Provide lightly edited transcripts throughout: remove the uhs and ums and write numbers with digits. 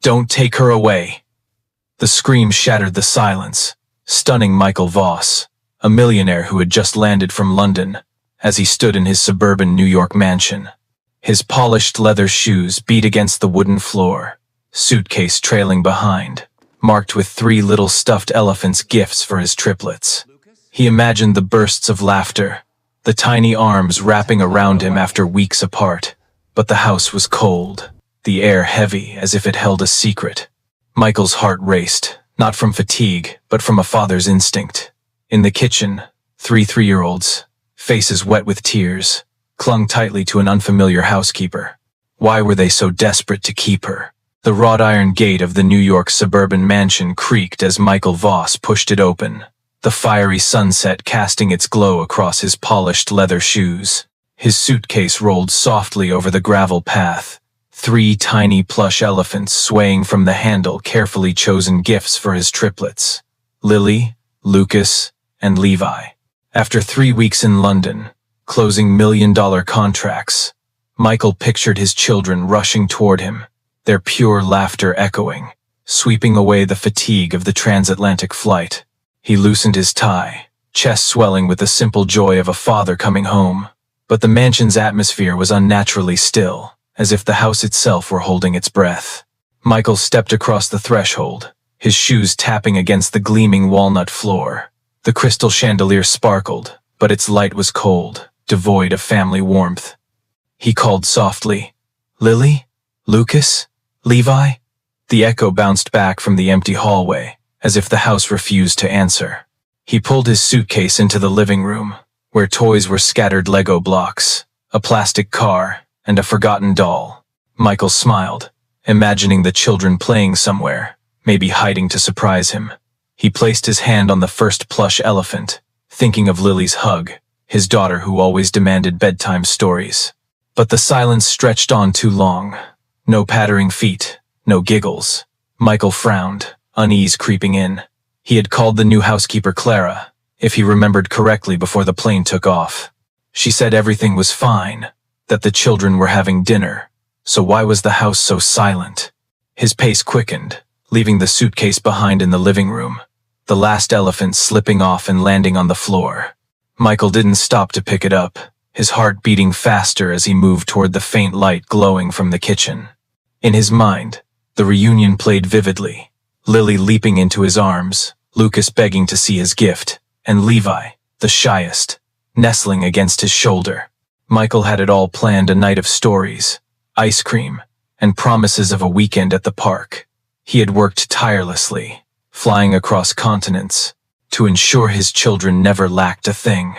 Don't take her away." The scream shattered the silence, stunning Michael Voss, a millionaire who had just landed from London, as he stood in his suburban New York mansion. His polished leather shoes beat against the wooden floor, suitcase trailing behind, marked with 3 little stuffed elephants' gifts for his triplets. He imagined the bursts of laughter, the tiny arms wrapping around him after weeks apart. But the house was cold, the air heavy as if it held a secret. Michael's heart raced, not from fatigue, but from a father's instinct. In the kitchen, 3 3-year-olds, faces wet with tears, clung tightly to an unfamiliar housekeeper. Why were they so desperate to keep her? The wrought iron gate of the New York suburban mansion creaked as Michael Voss pushed it open, the fiery sunset casting its glow across his polished leather shoes. His suitcase rolled softly over the gravel path, 3 tiny plush elephants swaying from the handle, carefully chosen gifts for his triplets, Lily, Lucas, and Levi. After 3 weeks in London, closing million-dollar contracts, Michael pictured his children rushing toward him, their pure laughter echoing, sweeping away the fatigue of the transatlantic flight. He loosened his tie, chest swelling with the simple joy of a father coming home. But the mansion's atmosphere was unnaturally still, as if the house itself were holding its breath. Michael stepped across the threshold, his shoes tapping against the gleaming walnut floor. The crystal chandelier sparkled, but its light was cold, devoid of family warmth. He called softly, "Lily? Lucas? Levi?" The echo bounced back from the empty hallway, as if the house refused to answer. He pulled his suitcase into the living room, where toys were scattered Lego blocks, a plastic car, and a forgotten doll. Michael smiled, imagining the children playing somewhere, maybe hiding to surprise him. He placed his hand on the first plush elephant, thinking of Lily's hug, his daughter who always demanded bedtime stories. But the silence stretched on too long. No pattering feet, no giggles. Michael frowned, unease creeping in. He had called the new housekeeper Clara, if he remembered correctly, before the plane took off. She said everything was fine, that the children were having dinner, so why was the house so silent? His pace quickened, leaving the suitcase behind in the living room, the last elephant slipping off and landing on the floor. Michael didn't stop to pick it up, his heart beating faster as he moved toward the faint light glowing from the kitchen. In his mind, the reunion played vividly, Lily leaping into his arms, Lucas begging to see his gift, and Levi, the shyest, nestling against his shoulder. Michael had it all planned: a night of stories, ice cream, and promises of a weekend at the park. He had worked tirelessly, flying across continents, to ensure his children never lacked a thing.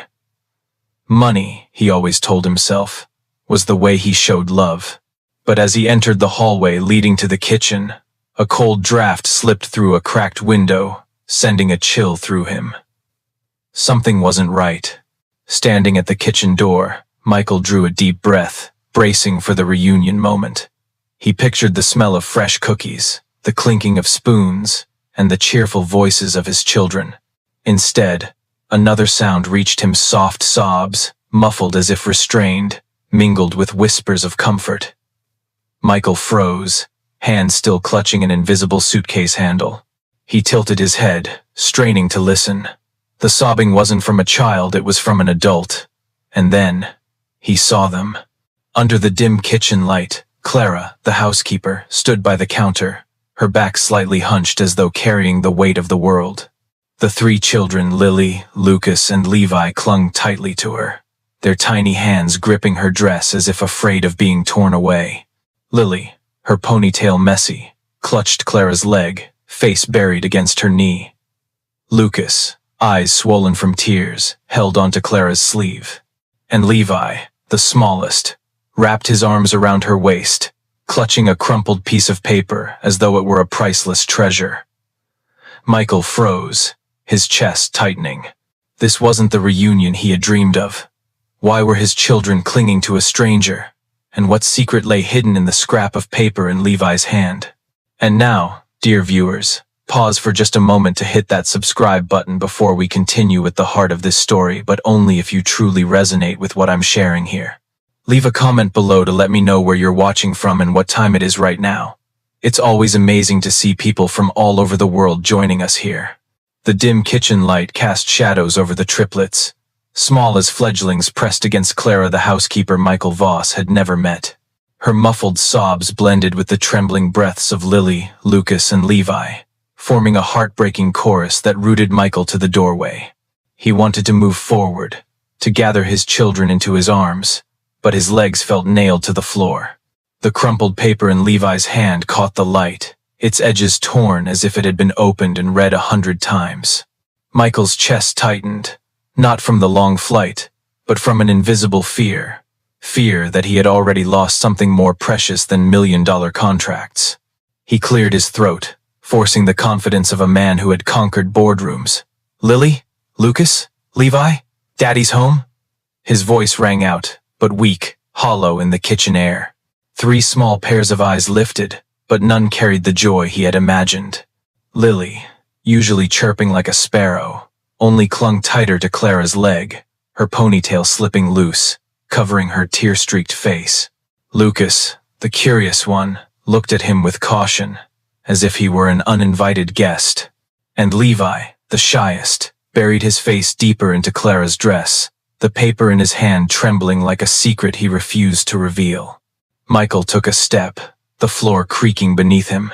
Money, he always told himself, was the way he showed love. But as he entered the hallway leading to the kitchen, a cold draft slipped through a cracked window, sending a chill through him. Something wasn't right. Standing at the kitchen door, Michael drew a deep breath, bracing for the reunion moment. He pictured the smell of fresh cookies, the clinking of spoons, and the cheerful voices of his children. Instead, another sound reached him: soft sobs, muffled as if restrained, mingled with whispers of comfort. Michael froze, hands still clutching an invisible suitcase handle. He tilted his head, straining to listen. The sobbing wasn't from a child, it was from an adult. And then, he saw them. Under the dim kitchen light, Clara, the housekeeper, stood by the counter, her back slightly hunched as though carrying the weight of the world. The 3 children, Lily, Lucas, and Levi, clung tightly to her, their tiny hands gripping her dress as if afraid of being torn away. Lily, her ponytail messy, clutched Clara's leg, face buried against her knee. Lucas, eyes swollen from tears, held onto Clara's sleeve. And Levi, the smallest, wrapped his arms around her waist, clutching a crumpled piece of paper as though it were a priceless treasure. Michael froze, his chest tightening. This wasn't the reunion he had dreamed of. Why were his children clinging to a stranger? And what secret lay hidden in the scrap of paper in Levi's hand? And now, dear viewers, pause for just a moment to hit that subscribe button before we continue with the heart of this story, but only if you truly resonate with what I'm sharing here. Leave a comment below to let me know where you're watching from and what time it is right now. It's always amazing to see people from all over the world joining us here. The dim kitchen light cast shadows over the triplets, small as fledglings pressed against Clara the housekeeper Michael Voss had never met. Her muffled sobs blended with the trembling breaths of Lily, Lucas, and Levi, forming a heartbreaking chorus that rooted Michael to the doorway. He wanted to move forward, to gather his children into his arms, but his legs felt nailed to the floor. The crumpled paper in Levi's hand caught the light, its edges torn as if it had been opened and read 100 times. Michael's chest tightened, not from the long flight, but from an invisible fear. Fear that he had already lost something more precious than million-dollar contracts. He cleared his throat, forcing the confidence of a man who had conquered boardrooms. "Lily? Lucas? Levi? Daddy's home?" His voice rang out, but weak, hollow in the kitchen air. 3 small pairs of eyes lifted, but none carried the joy he had imagined. Lily, usually chirping like a sparrow, only clung tighter to Clara's leg, her ponytail slipping loose, covering her tear-streaked face. Lucas, the curious one, looked at him with caution, as if he were an uninvited guest. And Levi, the shyest, buried his face deeper into Clara's dress, the paper in his hand trembling like a secret he refused to reveal. Michael took a step, the floor creaking beneath him,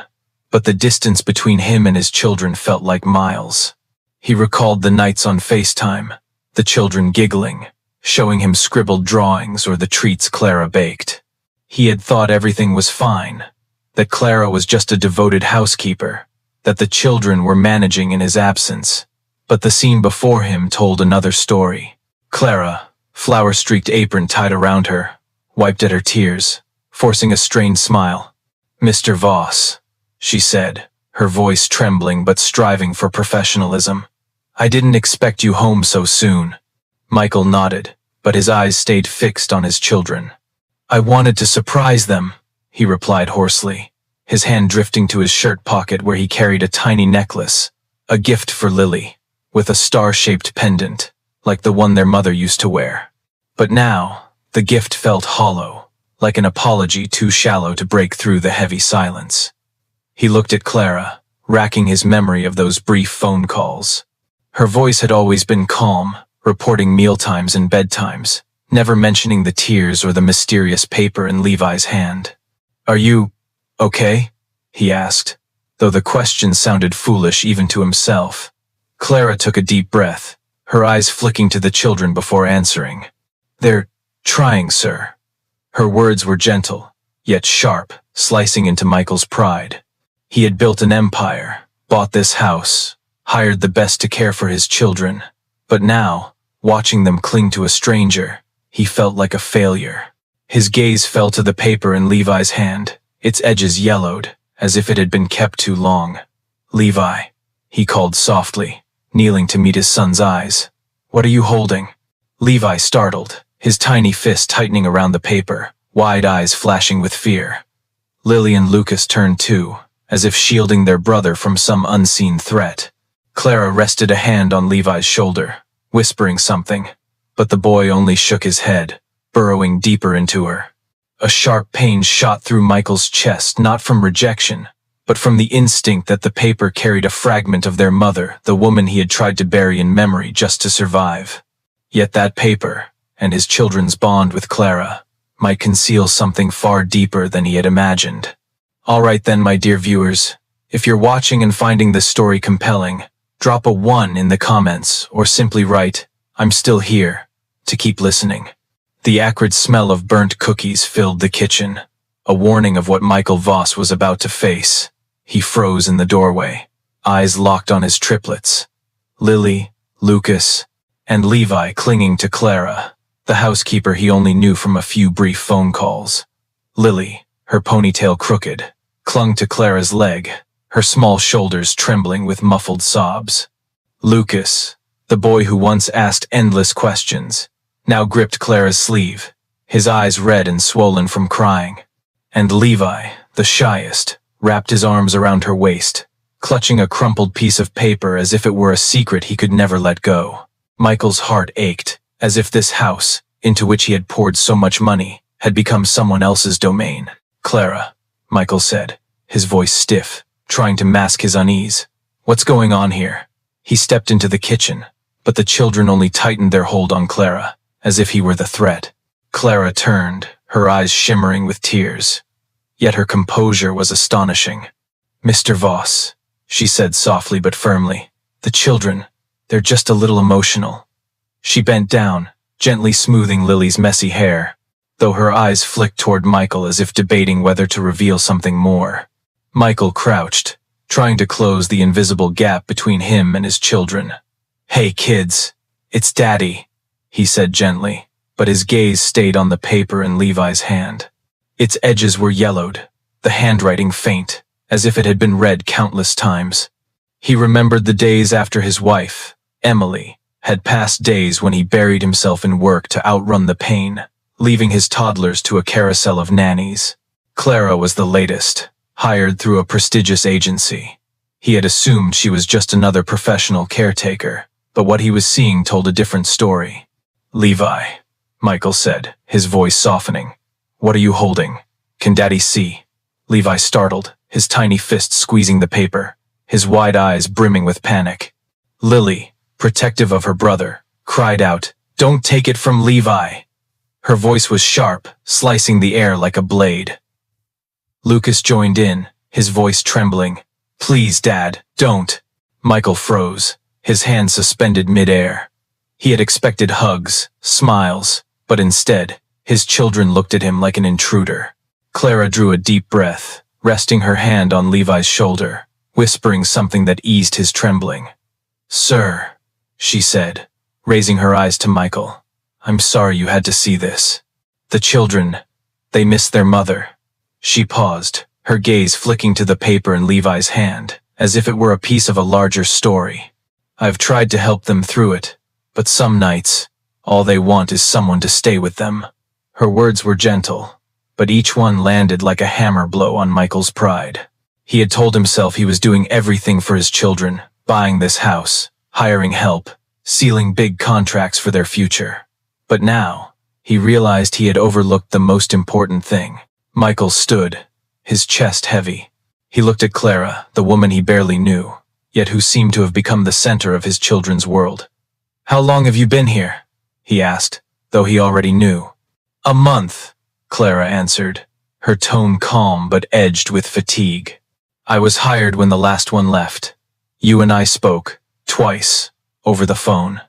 but the distance between him and his children felt like miles. He recalled the nights on FaceTime, the children giggling, showing him scribbled drawings or the treats Clara baked. He had thought everything was fine, that Clara was just a devoted housekeeper, that the children were managing in his absence. But the scene before him told another story. Clara, flower-streaked apron tied around her, wiped at her tears, forcing a strained smile. "Mr. Voss," she said, her voice trembling but striving for professionalism. "I didn't expect you home so soon." Michael nodded, but his eyes stayed fixed on his children. "I wanted to surprise them," he replied hoarsely, his hand drifting to his shirt pocket where he carried a tiny necklace, a gift for Lily, with a star-shaped pendant, like the one their mother used to wear. But now, the gift felt hollow, like an apology too shallow to break through the heavy silence. He looked at Clara, racking his memory of those brief phone calls. Her voice had always been calm, reporting mealtimes and bedtimes, never mentioning the tears or the mysterious paper in Levi's hand. "Are you okay?" he asked, though the question sounded foolish even to himself. Clara took a deep breath, her eyes flicking to the children before answering. "They're trying, sir." Her words were gentle, yet sharp, slicing into Michael's pride. He had built an empire, bought this house, hired the best to care for his children, but now, watching them cling to a stranger, he felt like a failure. His gaze fell to the paper in Levi's hand, its edges yellowed, as if it had been kept too long. "Levi," he called softly, kneeling to meet his son's eyes. "What are you holding?" Levi startled, his tiny fist tightening around the paper, wide eyes flashing with fear. Lily and Lucas turned too, as if shielding their brother from some unseen threat. Clara rested a hand on Levi's shoulder, whispering something, but the boy only shook his head, burrowing deeper into her. A sharp pain shot through Michael's chest, not from rejection, but from the instinct that the paper carried a fragment of their mother, the woman he had tried to bury in memory just to survive. Yet that paper, and his children's bond with Clara, might conceal something far deeper than he had imagined. All right then, my dear viewers, if you're watching and finding this story compelling, drop a 1 in the comments or simply write, "I'm still here," to keep listening. The acrid smell of burnt cookies filled the kitchen, a warning of what Michael Voss was about to face. He froze in the doorway, eyes locked on his triplets. Lily, Lucas, and Levi clinging to Clara, the housekeeper he only knew from a few brief phone calls. Lily, her ponytail crooked, clung to Clara's leg, her small shoulders trembling with muffled sobs. Lucas, the boy who once asked endless questions, now gripped Clara's sleeve, his eyes red and swollen from crying. And Levi, the shyest, wrapped his arms around her waist, clutching a crumpled piece of paper as if it were a secret he could never let go. Michael's heart ached, as if this house, into which he had poured so much money, had become someone else's domain. "Clara," Michael said, his voice stiff, trying to mask his unease. "What's going on here?" He stepped into the kitchen, but the children only tightened their hold on Clara, as if he were the threat. Clara turned, her eyes shimmering with tears. Yet her composure was astonishing. "Mr. Voss," she said softly but firmly, "the children, they're just a little emotional." She bent down, gently smoothing Lily's messy hair, though her eyes flicked toward Michael as if debating whether to reveal something more. Michael crouched, trying to close the invisible gap between him and his children. "Hey kids, it's Daddy," he said gently, but his gaze stayed on the paper in Levi's hand. Its edges were yellowed, the handwriting faint, as if it had been read countless times. He remembered the days after his wife, Emily, had passed, days when he buried himself in work to outrun the pain, leaving his toddlers to a carousel of nannies. Clara was the latest, hired through a prestigious agency. He had assumed she was just another professional caretaker, but what he was seeing told a different story. "Levi," Michael said, his voice softening. "What are you holding? Can Daddy see?" Levi startled, his tiny fist squeezing the paper, his wide eyes brimming with panic. Lily, protective of her brother, cried out, "Don't take it from Levi!" Her voice was sharp, slicing the air like a blade. Lucas joined in, his voice trembling. "Please, Dad, don't." Michael froze, his hands suspended mid-air. He had expected hugs, smiles, but instead, his children looked at him like an intruder. Clara drew a deep breath, resting her hand on Levi's shoulder, whispering something that eased his trembling. "Sir," she said, raising her eyes to Michael, "I'm sorry you had to see this. The children, they miss their mother." She paused, her gaze flicking to the paper in Levi's hand, as if it were a piece of a larger story. "I've tried to help them through it, but some nights, all they want is someone to stay with them." Her words were gentle, but each one landed like a hammer blow on Michael's pride. He had told himself he was doing everything for his children, buying this house, hiring help, sealing big contracts for their future. But now, he realized he had overlooked the most important thing. Michael stood, his chest heavy. He looked at Clara, the woman he barely knew, yet who seemed to have become the center of his children's world. "How long have you been here?" he asked, though he already knew. "A month," Clara answered, her tone calm but edged with fatigue. "I was hired when the last one left. You and I spoke, twice, over the phone."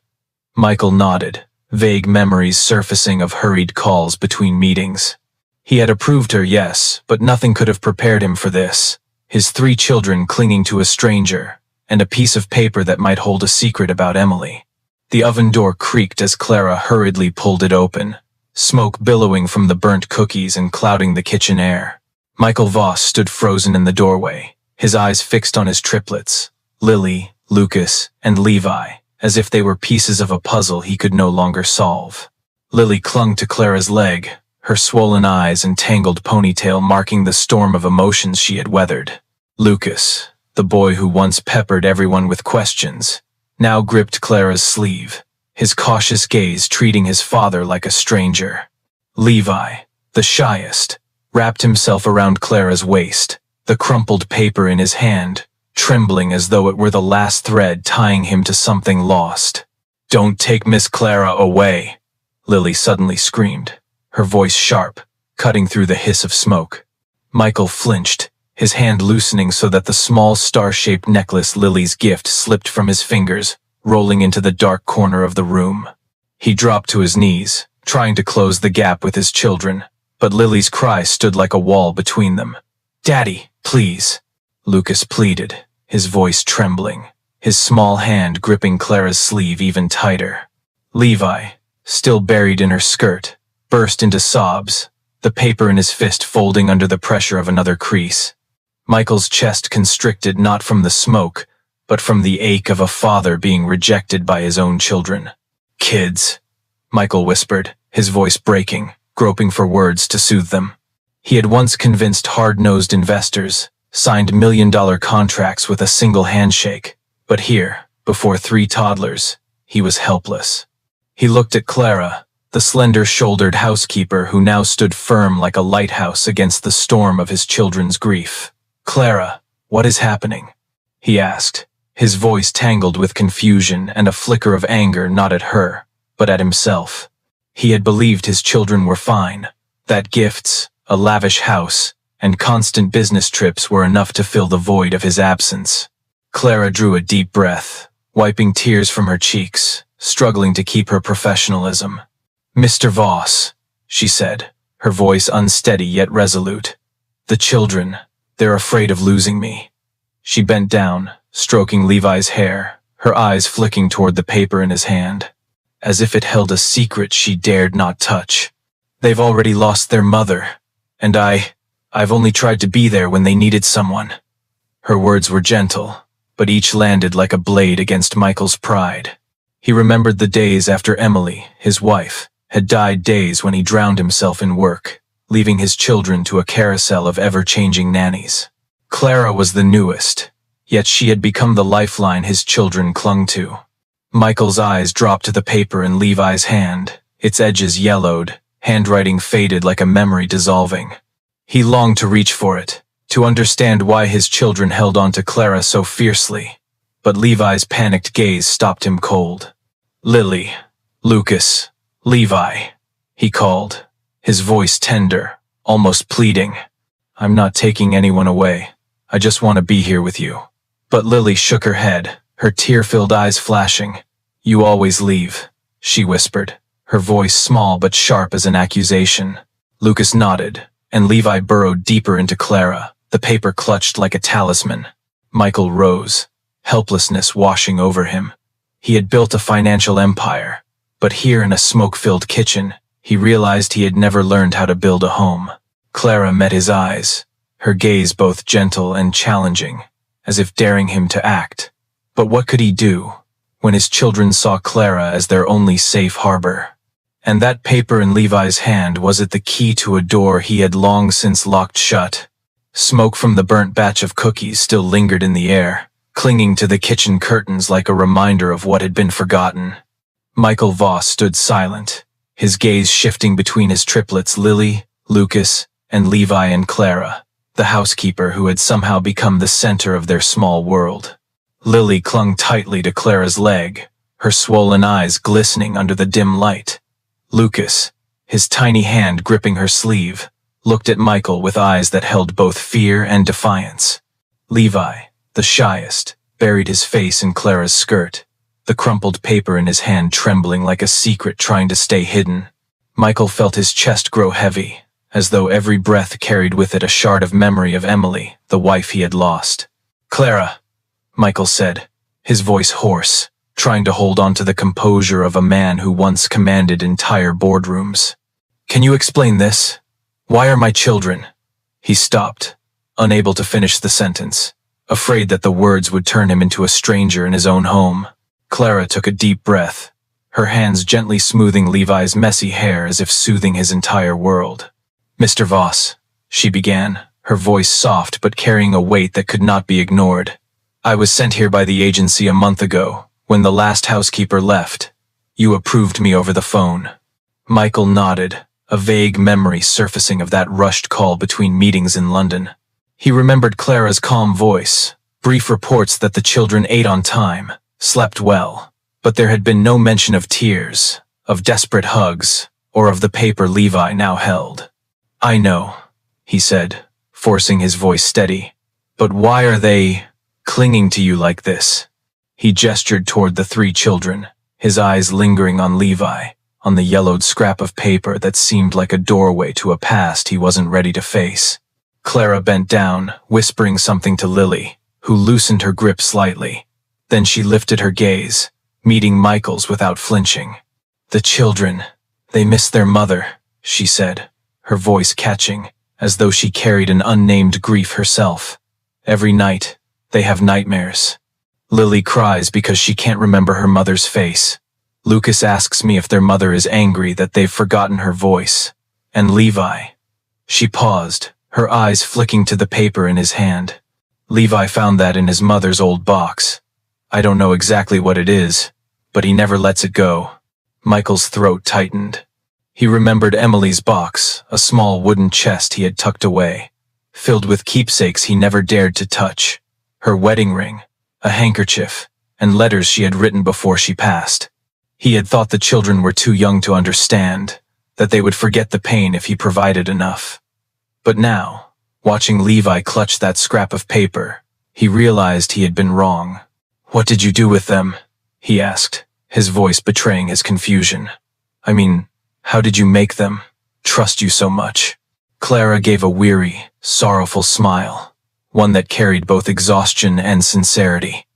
Michael nodded, vague memories surfacing of hurried calls between meetings. He had approved her, yes, but nothing could have prepared him for this. His 3 children clinging to a stranger, and a piece of paper that might hold a secret about Emily. The oven door creaked as Clara hurriedly pulled it open, smoke billowing from the burnt cookies and clouding the kitchen air. Michael Voss stood frozen in the doorway, his eyes fixed on his triplets, Lily, Lucas, and Levi, as if they were pieces of a puzzle he could no longer solve. Lily clung to Clara's leg, her swollen eyes and tangled ponytail marking the storm of emotions she had weathered. Lucas, the boy who once peppered everyone with questions, now gripped Clara's sleeve, his cautious gaze treating his father like a stranger. Levi, the shyest, wrapped himself around Clara's waist, the crumpled paper in his hand, trembling as though it were the last thread tying him to something lost. "Don't take Miss Clara away," Lily suddenly screamed, her voice sharp, cutting through the hiss of smoke. Michael flinched, his hand loosening so that the small star-shaped necklace Lily's gift slipped from his fingers, rolling into the dark corner of the room. He dropped to his knees, trying to close the gap with his children, but Lily's cry stood like a wall between them. "Daddy, please," Lucas pleaded, his voice trembling, his small hand gripping Clara's sleeve even tighter. Levi, still buried in her skirt, burst into sobs, the paper in his fist folding under the pressure of another crease. Michael's chest constricted not from the smoke, but from the ache of a father being rejected by his own children. "Kids," Michael whispered, his voice breaking, groping for words to soothe them. He had once convinced hard-nosed investors, signed million-dollar contracts with a single handshake, but here, before 3 toddlers, he was helpless. He looked at Clara, the slender-shouldered housekeeper who now stood firm like a lighthouse against the storm of his children's grief. "Clara, what is happening?" he asked, his voice tangled with confusion and a flicker of anger not at her, but at himself. He had believed his children were fine, that gifts, a lavish house, and constant business trips were enough to fill the void of his absence. Clara drew a deep breath, wiping tears from her cheeks, struggling to keep her professionalism. "Mr. Voss," she said, her voice unsteady yet resolute. "The children, they're afraid of losing me." She bent down, stroking Levi's hair, her eyes flicking toward the paper in his hand, as if it held a secret she dared not touch. "They've already lost their mother, and I've only tried to be there when they needed someone." Her words were gentle, but each landed like a blade against Michael's pride. He remembered the days after Emily, his wife, had died, days when he drowned himself in work, leaving his children to a carousel of ever-changing nannies. Clara was the newest, yet she had become the lifeline his children clung to. Michael's eyes dropped to the paper in Levi's hand, its edges yellowed, handwriting faded like a memory dissolving. He longed to reach for it, to understand why his children held on to Clara so fiercely, but Levi's panicked gaze stopped him cold. "Lily, Lucas, Levi," he called, his voice tender, almost pleading. "I'm not taking anyone away. I just want to be here with you." But Lily shook her head, her tear-filled eyes flashing. "You always leave," she whispered, her voice small but sharp as an accusation. Lucas nodded, and Levi burrowed deeper into Clara, the paper clutched like a talisman. Michael rose, helplessness washing over him. He had built a financial empire, but here in a smoke-filled kitchen, he realized he had never learned how to build a home. Clara met his eyes, her gaze both gentle and challenging, as if daring him to act. But what could he do when his children saw Clara as their only safe harbor? And that paper in Levi's hand, was it the key to a door he had long since locked shut? Smoke from the burnt batch of cookies still lingered in the air, clinging to the kitchen curtains like a reminder of what had been forgotten. Michael Voss stood silent, his gaze shifting between his triplets Lily, Lucas, and Levi and Clara, the housekeeper who had somehow become the center of their small world. Lily clung tightly to Clara's leg, her swollen eyes glistening under the dim light. Lucas, his tiny hand gripping her sleeve, looked at Michael with eyes that held both fear and defiance. Levi, the shyest, buried his face in Clara's skirt, the crumpled paper in his hand trembling like a secret trying to stay hidden. Michael felt his chest grow heavy, as though every breath carried with it a shard of memory of Emily, the wife he had lost. "Clara," Michael said, his voice hoarse, trying to hold on to the composure of a man who once commanded entire boardrooms. "Can you explain this? Why are my children?" He stopped, unable to finish the sentence, afraid that the words would turn him into a stranger in his own home. Clara took a deep breath, her hands gently smoothing Levi's messy hair as if soothing his entire world. "Mr. Voss," she began, her voice soft but carrying a weight that could not be ignored. "I was sent here by the agency a month ago, when the last housekeeper left. You approved me over the phone." Michael nodded, a vague memory surfacing of that rushed call between meetings in London. He remembered Clara's calm voice, brief reports that the children ate on time, slept well, but there had been no mention of tears, of desperate hugs, or of the paper Levi now held. "I know," he said, forcing his voice steady. "But why are they clinging to you like this?" He gestured toward the three children, his eyes lingering on Levi, on the yellowed scrap of paper that seemed like a doorway to a past he wasn't ready to face. Clara bent down, whispering something to Lily, who loosened her grip slightly. Then she lifted her gaze, meeting Michael's without flinching. "The children, they miss their mother," she said, her voice catching, as though she carried an unnamed grief herself. "Every night, they have nightmares. Lily cries because she can't remember her mother's face. Lucas asks me if their mother is angry that they've forgotten her voice. And Levi." She paused, her eyes flicking to the paper in his hand. "Levi found that in his mother's old box. I don't know exactly what it is, but he never lets it go." Michael's throat tightened. He remembered Emily's box, a small wooden chest he had tucked away. filled with keepsakes he never dared to touch. Her wedding ring, a handkerchief, and letters she had written before she passed. He had thought the children were too young to understand, that they would forget the pain if he provided enough. But now, watching Levi clutch that scrap of paper, he realized he had been wrong. "What did you do with them?" he asked, his voice betraying his confusion. "I mean, how did you make them trust you so much?" Clara gave a weary, sorrowful smile, one that carried both exhaustion and sincerity.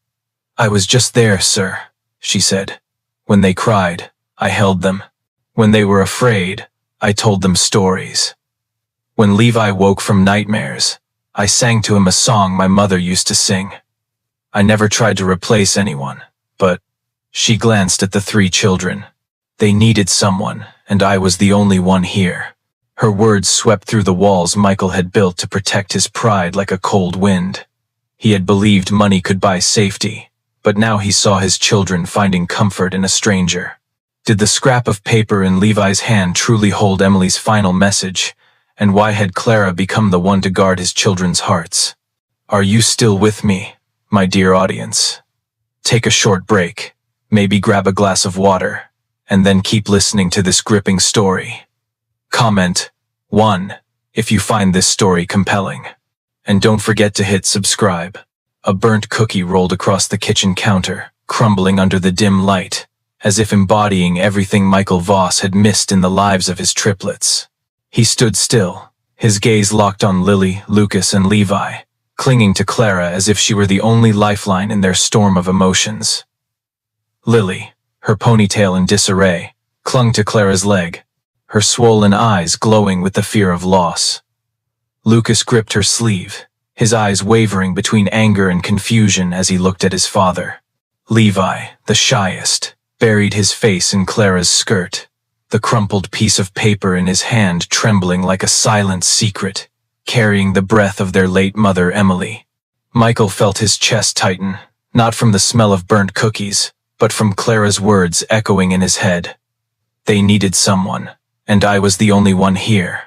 "I was just there, sir," she said. "When they cried, I held them. When they were afraid, I told them stories. When Levi woke from nightmares, I sang to him a song my mother used to sing. I never tried to replace anyone, but—" She glanced at the three children. "They needed someone, and I was the only one here." Her words swept through the walls Michael had built to protect his pride like a cold wind. He had believed money could buy safety, but now he saw his children finding comfort in a stranger. Did the scrap of paper in Levi's hand truly hold Emily's final message, and why had Clara become the one to guard his children's hearts? Are you still with me, my dear audience? Take a short break, maybe grab a glass of water, and then keep listening to this gripping story. Comment 1 if you find this story compelling. And don't forget to hit subscribe. A burnt cookie rolled across the kitchen counter, crumbling under the dim light, as if embodying everything Michael Voss had missed in the lives of his triplets. He stood still, his gaze locked on Lily, Lucas, and Levi, clinging to Clara as if she were the only lifeline in their storm of emotions. Lily, her ponytail in disarray, clung to Clara's leg, her swollen eyes glowing with the fear of loss. Lucas gripped her sleeve, his eyes wavering between anger and confusion as he looked at his father. Levi, the shyest, buried his face in Clara's skirt, the crumpled piece of paper in his hand trembling like a silent secret, carrying the breath of their late mother Emily. Michael felt his chest tighten, not from the smell of burnt cookies, but from Clara's words echoing in his head. They needed someone, and I was the only one here.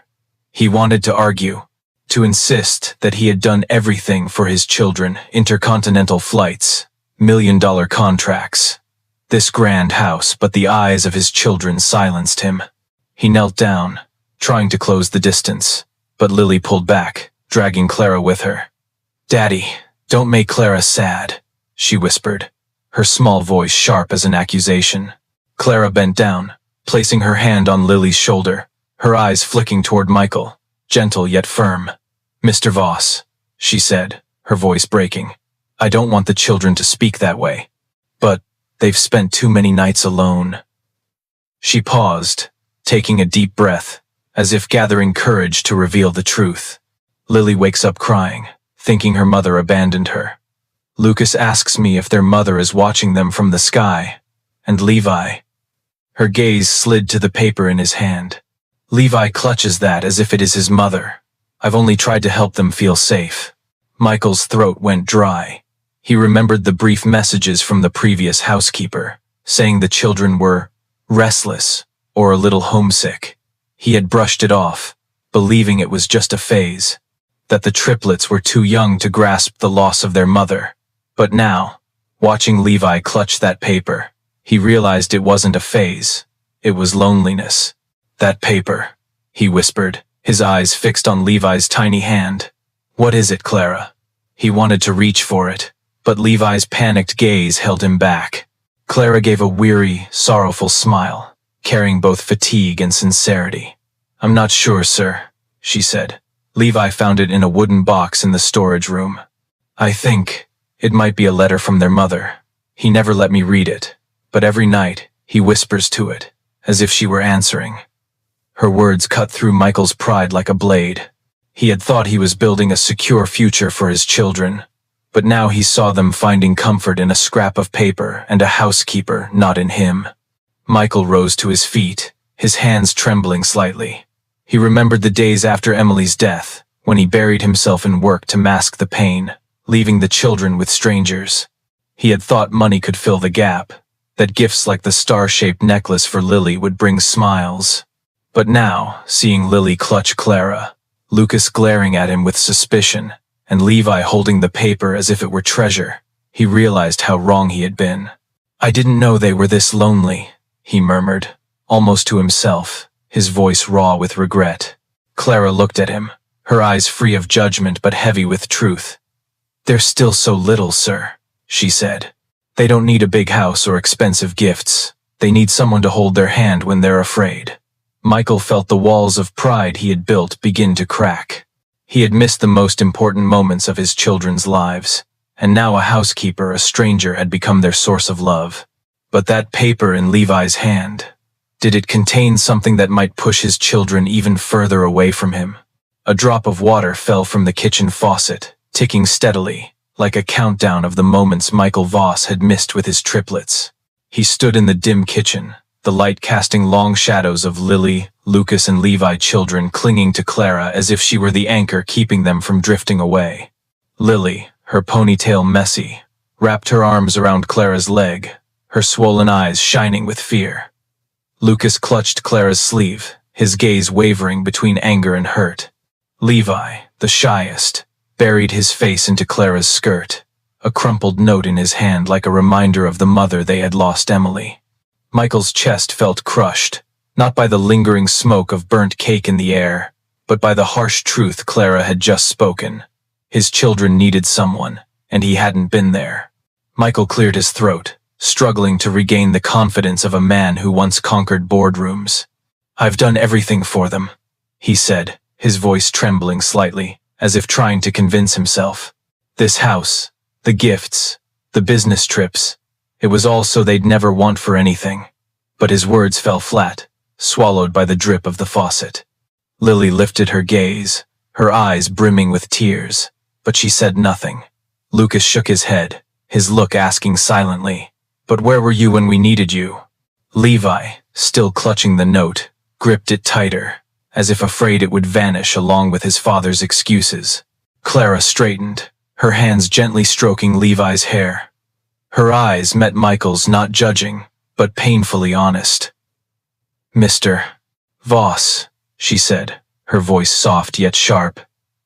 He wanted to argue, to insist that he had done everything for his children, intercontinental flights, million-dollar contracts, this grand house, but the eyes of his children silenced him. He knelt down, trying to close the distance, but Lily pulled back, dragging Clara with her. "Daddy, don't make Clara sad," she whispered, her small voice sharp as an accusation. Clara bent down, placing her hand on Lily's shoulder, her eyes flicking toward Michael, gentle yet firm. "Mr. Voss," she said, her voice breaking, "I don't want the children to speak that way, but they've spent too many nights alone." She paused, taking a deep breath, as if gathering courage to reveal the truth. Lily wakes up crying, thinking her mother abandoned her. Lucas asks me if their mother is watching them from the sky, and Levi. Her gaze slid to the paper in his hand. Levi clutches that as if it is his mother. I've only tried to help them feel safe. Michael's throat went dry. He remembered the brief messages from the previous housekeeper, saying the children were restless or a little homesick. He had brushed it off, believing it was just a phase, that the triplets were too young to grasp the loss of their mother. But now, watching Levi clutch that paper, he realized it wasn't a phase. It was loneliness. "That paper," he whispered, his eyes fixed on Levi's tiny hand. "What is it, Clara?" He wanted to reach for it, but Levi's panicked gaze held him back. Clara gave a weary, sorrowful smile, carrying both fatigue and sincerity. "I'm not sure, sir," she said. "Levi found it in a wooden box in the storage room. I think it might be a letter from their mother. He never let me read it, but every night he whispers to it, as if she were answering." Her words cut through Michael's pride like a blade. He had thought he was building a secure future for his children, but now he saw them finding comfort in a scrap of paper and a housekeeper not in him. Michael rose to his feet, his hands trembling slightly. He remembered the days after Emily's death, when he buried himself in work to mask the pain, leaving the children with strangers. He had thought money could fill the gap, that gifts like the star-shaped necklace for Lily would bring smiles. But now, seeing Lily clutch Clara, Lucas glaring at him with suspicion, and Levi holding the paper as if it were treasure. He realized how wrong he had been. "I didn't know they were this lonely," he murmured, almost to himself, his voice raw with regret. Clara looked at him, her eyes free of judgment but heavy with truth. "They're still so little, sir," she said. "They don't need a big house or expensive gifts. They need someone to hold their hand when they're afraid." Michael felt the walls of pride he had built begin to crack. He had missed the most important moments of his children's lives, and now a housekeeper, a stranger, had become their source of love. But that paper in Levi's hand, did it contain something that might push his children even further away from him? A drop of water fell from the kitchen faucet, ticking steadily, like a countdown of the moments Michael Voss had missed with his triplets. He stood in the dim kitchen, the light casting long shadows of Lily, Lucas, and Levi children clinging to Clara as if she were the anchor keeping them from drifting away. Lily, her ponytail messy, wrapped her arms around Clara's leg, her swollen eyes shining with fear. Lucas clutched Clara's sleeve, his gaze wavering between anger and hurt. Levi, the shyest, buried his face into Clara's skirt, a crumpled note in his hand like a reminder of the mother they had lost, Emily. Michael's chest felt crushed, not by the lingering smoke of burnt cake in the air, but by the harsh truth Clara had just spoken. His children needed someone, and he hadn't been there. Michael cleared his throat, struggling to regain the confidence of a man who once conquered boardrooms. "I've done everything for them," he said, his voice trembling slightly, as if trying to convince himself. "This house, the gifts, the business trips, it was all so they'd never want for anything." But his words fell flat, swallowed by the drip of the faucet. Lily lifted her gaze, her eyes brimming with tears, but she said nothing. Lucas shook his head, his look asking silently, "But where were you when we needed you?" Levi, still clutching the note, gripped it tighter, as if afraid it would vanish along with his father's excuses. Clara straightened, her hands gently stroking Levi's hair. Her eyes met Michael's, not judging, but painfully honest. "Mr. Voss," she said, her voice soft yet sharp,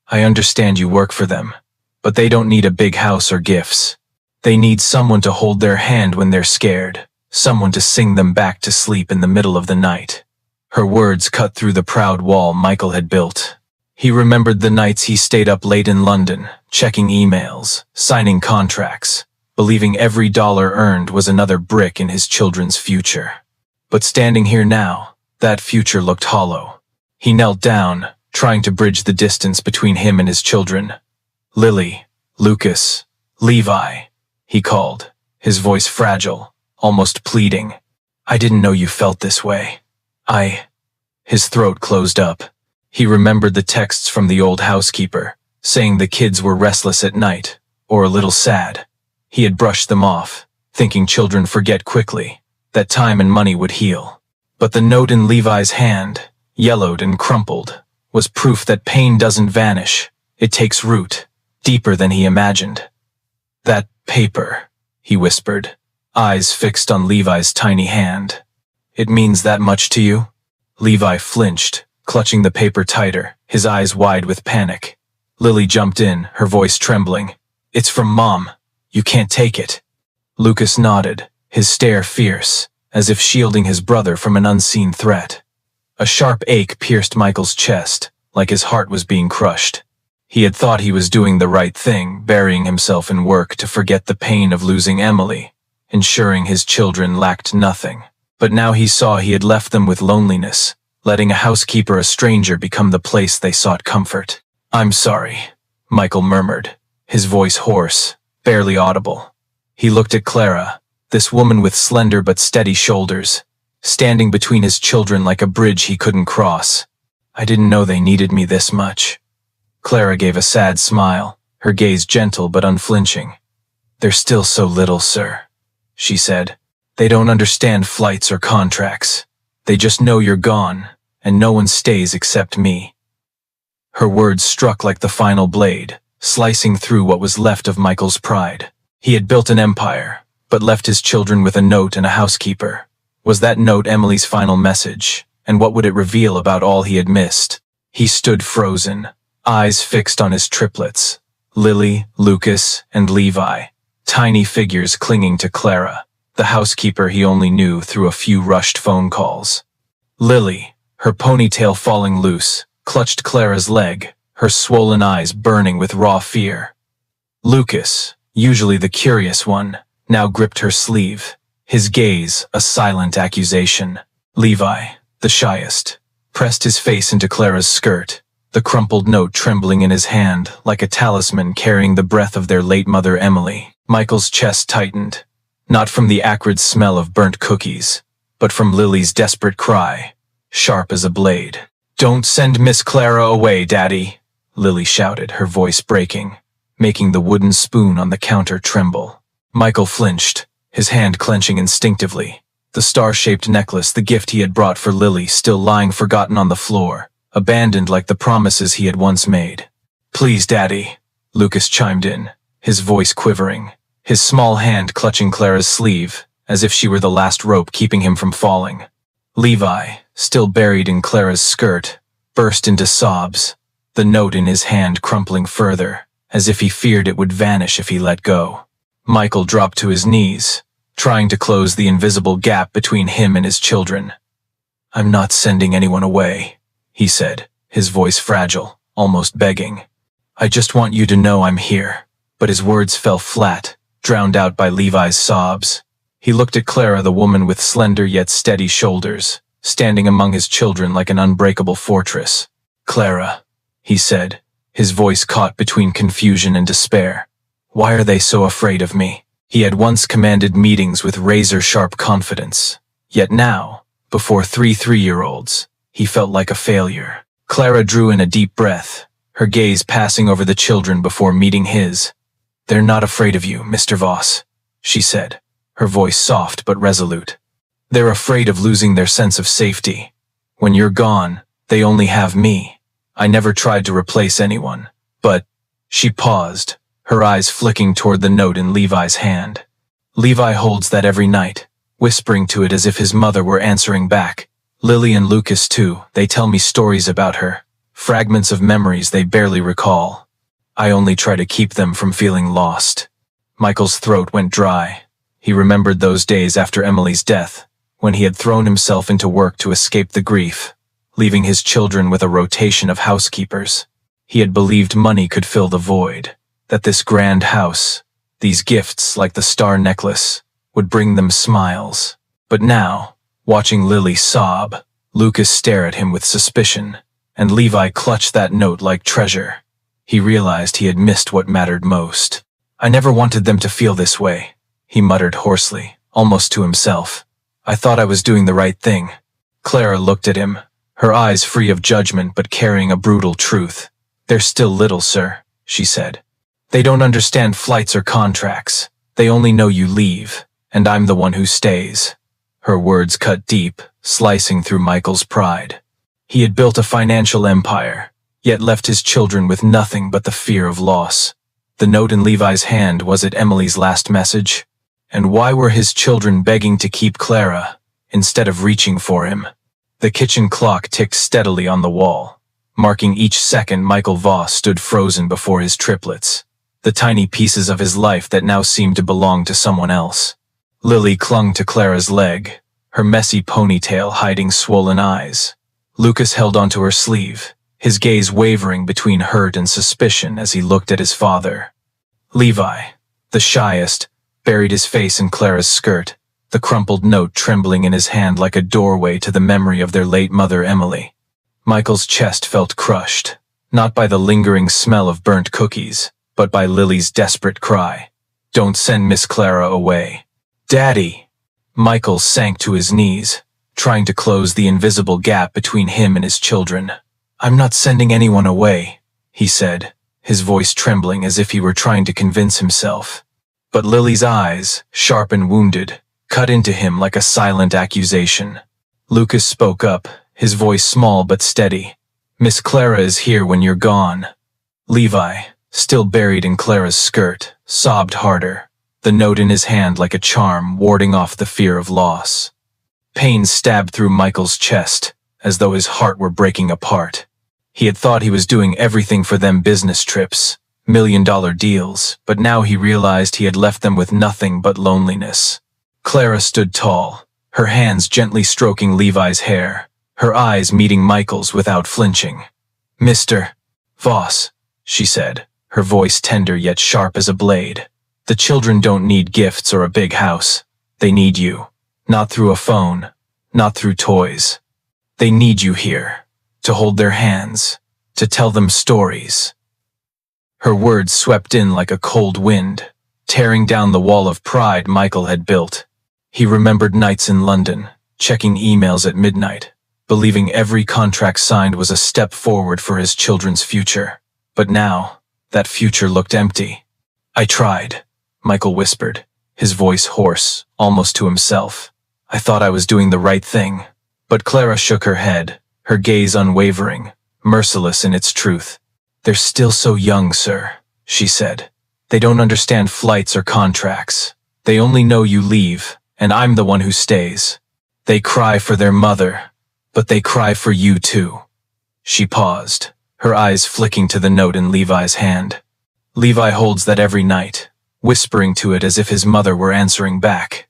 "I understand you work for them, but they don't need a big house or gifts. They need someone to hold their hand when they're scared, someone to sing them back to sleep in the middle of the night." Her words cut through the proud wall Michael had built. He remembered the nights he stayed up late in London, checking emails, signing contracts, believing every dollar earned was another brick in his children's future. But standing here now, that future looked hollow. He knelt down, trying to bridge the distance between him and his children. "Lily, Lucas, Levi," he called, his voice fragile, almost pleading. "I didn't know you felt this way. His throat closed up. He remembered the texts from the old housekeeper, saying the kids were restless at night, or a little sad. He had brushed them off, thinking children forget quickly, that time and money would heal. But the note in Levi's hand, yellowed and crumpled, was proof that pain doesn't vanish, it takes root, deeper than he imagined. "That paper," he whispered, eyes fixed on Levi's tiny hand. "It means that much to you?" Levi flinched, clutching the paper tighter, his eyes wide with panic. Lily jumped in, her voice trembling. "It's from Mom. You can't take it." Lucas nodded, his stare fierce, as if shielding his brother from an unseen threat. A sharp ache pierced Michael's chest, like his heart was being crushed. He had thought he was doing the right thing, burying himself in work to forget the pain of losing Emily, ensuring his children lacked nothing. But now he saw he had left them with loneliness, letting a housekeeper, a stranger, become the place they sought comfort. "I'm sorry," Michael murmured, his voice hoarse, barely audible. He looked at Clara, this woman with slender but steady shoulders, standing between his children like a bridge he couldn't cross. "I didn't know they needed me this much." Clara gave a sad smile, her gaze gentle but unflinching. "They're still so little, sir," she said. "They don't understand flights or contracts. They just know you're gone, and no one stays except me." Her words struck like the final blade, slicing through what was left of Michael's pride. He had built an empire, but left his children with a note and a housekeeper. Was that note Emily's final message, and what would it reveal about all he had missed? He stood frozen, eyes fixed on his triplets, Lily, Lucas, and Levi, tiny figures clinging to Clara, the housekeeper he only knew through a few rushed phone calls. Lily, her ponytail falling loose, clutched Clara's leg, her swollen eyes burning with raw fear. Lucas, usually the curious one, now gripped her sleeve, his gaze a silent accusation. Levi, the shyest, pressed his face into Clara's skirt, the crumpled note trembling in his hand like a talisman carrying the breath of their late mother Emily. Michael's chest tightened, not from the acrid smell of burnt cookies, but from Lily's desperate cry, sharp as a blade. "Don't send Miss Clara away, Daddy," Lily shouted, her voice breaking, making the wooden spoon on the counter tremble. Michael flinched, his hand clenching instinctively, the star-shaped necklace, the gift he had brought for Lily, still lying forgotten on the floor, abandoned like the promises he had once made. "Please, Daddy," Lucas chimed in, his voice quivering, his small hand clutching Clara's sleeve, as if she were the last rope keeping him from falling. Levi, still buried in Clara's skirt, burst into sobs, the note in his hand crumpling further, as if he feared it would vanish if he let go. Michael dropped to his knees, trying to close the invisible gap between him and his children. "I'm not sending anyone away," he said, his voice fragile, almost begging. "I just want you to know I'm here." But his words fell flat, drowned out by Levi's sobs. He looked at Clara, the woman with slender yet steady shoulders, standing among his children like an unbreakable fortress. "Clara," he said, his voice caught between confusion and despair. "Why are they so afraid of me?" He had once commanded meetings with razor-sharp confidence, yet now, before three three-year-olds, he felt like a failure. Clara drew in a deep breath, her gaze passing over the children before meeting his. "They're not afraid of you, Mr. Voss," she said, her voice soft but resolute. "They're afraid of losing their sense of safety. When you're gone, they only have me. I never tried to replace anyone, but—" She paused, her eyes flicking toward the note in Levi's hand. "Levi holds that every night, whispering to it as if his mother were answering back. Lily and Lucas too, they tell me stories about her, fragments of memories they barely recall. I only try to keep them from feeling lost." Michael's throat went dry. He remembered those days after Emily's death, when he had thrown himself into work to escape the grief, leaving his children with a rotation of housekeepers. He had believed money could fill the void, that this grand house, these gifts like the star necklace, would bring them smiles. But now, watching Lily sob, Lucas stare at him with suspicion, and Levi clutch that note like treasure, he realized he had missed what mattered most. "I never wanted them to feel this way," he muttered hoarsely, almost to himself. "I thought I was doing the right thing." Clara looked at him, her eyes free of judgment but carrying a brutal truth. "They're still little, sir," she said. "They don't understand flights or contracts. They only know you leave, and I'm the one who stays." Her words cut deep, slicing through Michael's pride. He had built a financial empire, yet left his children with nothing but the fear of loss. The note in Levi's hand, was it Emily's last message? And why were his children begging to keep Clara, instead of reaching for him? The kitchen clock ticked steadily on the wall, marking each second Michael Voss stood frozen before his triplets, the tiny pieces of his life that now seemed to belong to someone else. Lily clung to Clara's leg, her messy ponytail hiding swollen eyes. Lucas held onto her sleeve, his gaze wavering between hurt and suspicion as he looked at his father. Levi, the shyest, buried his face in Clara's skirt, the crumpled note trembling in his hand like a doorway to the memory of their late mother Emily. Michael's chest felt crushed, not by the lingering smell of burnt cookies, but by Lily's desperate cry, "Don't send Miss Clara away." "Daddy!" Michael sank to his knees, trying to close the invisible gap between him and his children. "I'm not sending anyone away," he said, his voice trembling as if he were trying to convince himself. But Lily's eyes, sharp and wounded, cut into him like a silent accusation. Lucas spoke up, his voice small but steady. "Miss Clara is here when you're gone." Levi, still buried in Clara's skirt, sobbed harder, the note in his hand like a charm warding off the fear of loss. Pain stabbed through Michael's chest, as though his heart were breaking apart. He had thought he was doing everything for them: business trips, million-dollar deals, but now he realized he had left them with nothing but loneliness. Clara stood tall, her hands gently stroking Levi's hair, her eyes meeting Michael's without flinching. "Mr. Voss," she said, her voice tender yet sharp as a blade. "The children don't need gifts or a big house. They need you. Not through a phone, not through toys. They need you here, to hold their hands, to tell them stories." Her words swept in like a cold wind, tearing down the wall of pride Michael had built. He remembered nights in London, checking emails at midnight, believing every contract signed was a step forward for his children's future. But now, that future looked empty. "I tried," Michael whispered, his voice hoarse, almost to himself. "I thought I was doing the right thing." But Clara shook her head, her gaze unwavering, merciless in its truth. "They're still so young, sir," she said. "They don't understand flights or contracts. They only know you leave, and I'm the one who stays. They cry for their mother, but they cry for you too." She paused, her eyes flicking to the note in Levi's hand. "Levi holds that every night, whispering to it as if his mother were answering back.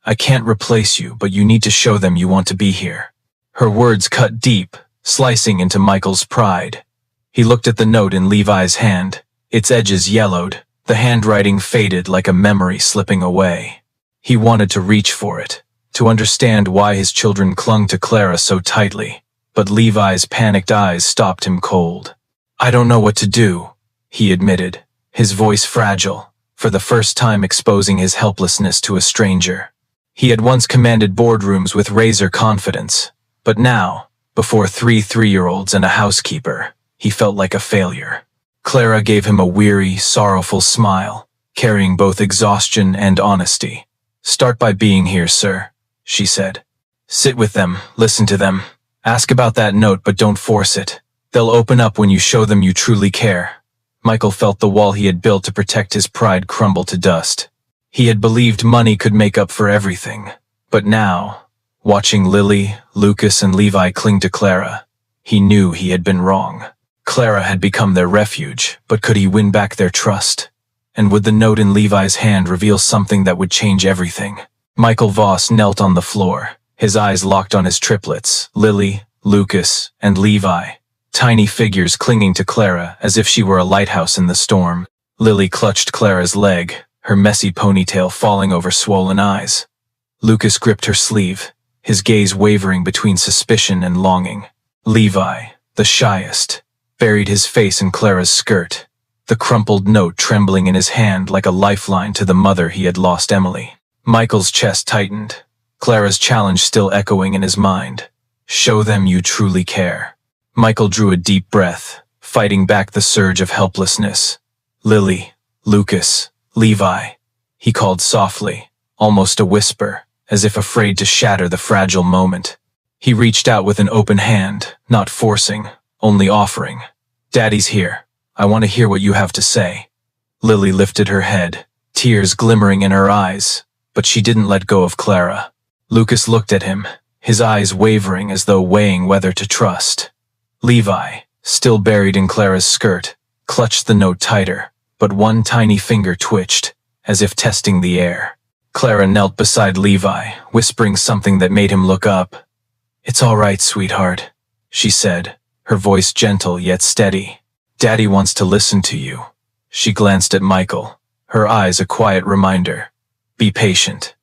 I can't replace you, but you need to show them you want to be here." Her words cut deep, slicing into Michael's pride. He looked at the note in Levi's hand, its edges yellowed, the handwriting faded like a memory slipping away. He wanted to reach for it, to understand why his children clung to Clara so tightly, but Levi's panicked eyes stopped him cold. "I don't know what to do," he admitted, his voice fragile, for the first time exposing his helplessness to a stranger. He had once commanded boardrooms with razor confidence, but now, before three three-year-olds and a housekeeper, he felt like a failure. Clara gave him a weary, sorrowful smile, carrying both exhaustion and honesty. "Start by being here, sir," she said. "Sit with them, listen to them. Ask about that note, but don't force it. They'll open up when you show them you truly care." Michael felt the wall he had built to protect his pride crumble to dust. He had believed money could make up for everything, but now, watching Lily, Lucas, and Levi cling to Clara, he knew he had been wrong. Clara had become their refuge, but could he win back their trust? And would the note in Levi's hand reveal something that would change everything? Michael Voss knelt on the floor, his eyes locked on his triplets, Lily, Lucas, and Levi, tiny figures clinging to Clara as if she were a lighthouse in the storm. Lily clutched Clara's leg, her messy ponytail falling over swollen eyes. Lucas gripped her sleeve, his gaze wavering between suspicion and longing. Levi, the shyest, buried his face in Clara's skirt, the crumpled note trembling in his hand like a lifeline to the mother he had lost, Emily. Michael's chest tightened, Clara's challenge still echoing in his mind. "Show them you truly care." Michael drew a deep breath, fighting back the surge of helplessness. "Lily, Lucas, Levi," he called softly, almost a whisper, as if afraid to shatter the fragile moment. He reached out with an open hand, not forcing, only offering. "Daddy's here. I want to hear what you have to say." Lily lifted her head, tears glimmering in her eyes, but she didn't let go of Clara. Lucas looked at him, his eyes wavering as though weighing whether to trust. Levi, still buried in Clara's skirt, clutched the note tighter, but one tiny finger twitched, as if testing the air. Clara knelt beside Levi, whispering something that made him look up. "It's all right, sweetheart," she said, her voice gentle yet steady. "Daddy wants to listen to you." She glanced at Michael, her eyes a quiet reminder. "Be patient."